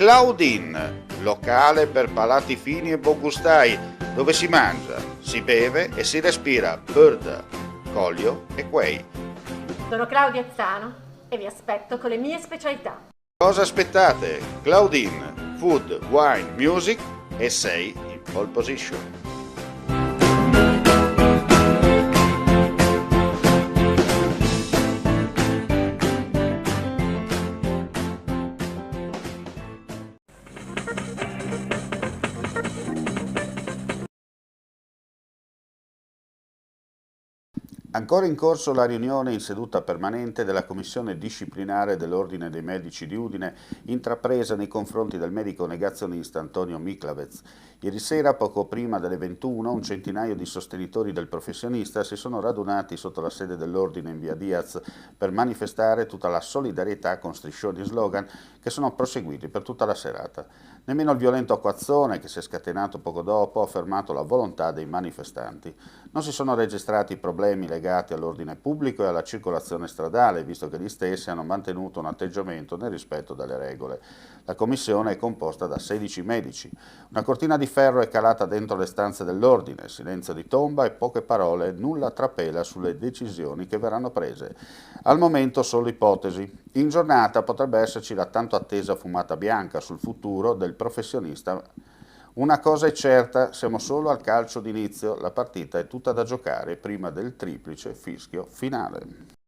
Claudine, locale per palati fini e buongustai, dove si mangia, si beve e si respira bird, Collio e Quay. Sono Claudia Zano e vi aspetto con le mie specialità. Cosa aspettate? Claudine, food, wine, music e sei in pole position. Ancora in corso la riunione in seduta permanente della commissione disciplinare dell'Ordine dei Medici di Udine, intrapresa nei confronti del medico negazionista Antonio Miclavez. Ieri sera, poco prima delle 21, un centinaio di sostenitori del professionista si sono radunati sotto la sede dell'Ordine in via Diaz per manifestare tutta la solidarietà con striscioni e slogan che sono proseguiti per tutta la serata. Nemmeno il violento acquazzone che si è scatenato poco dopo ha fermato la volontà dei manifestanti. Non si sono registrati problemi legati all'ordine pubblico e alla circolazione stradale, visto che gli stessi hanno mantenuto un atteggiamento nel rispetto delle regole. La commissione è composta da 16 medici. Una cortina di ferro è calata dentro le stanze dell'ordine, silenzio di tomba e poche parole, nulla trapela sulle decisioni che verranno prese. Al momento solo ipotesi. In giornata potrebbe esserci la tanto attesa fumata bianca sul futuro del professionista. Una cosa è certa, siamo solo al calcio d'inizio, la partita è tutta da giocare prima del triplice fischio finale.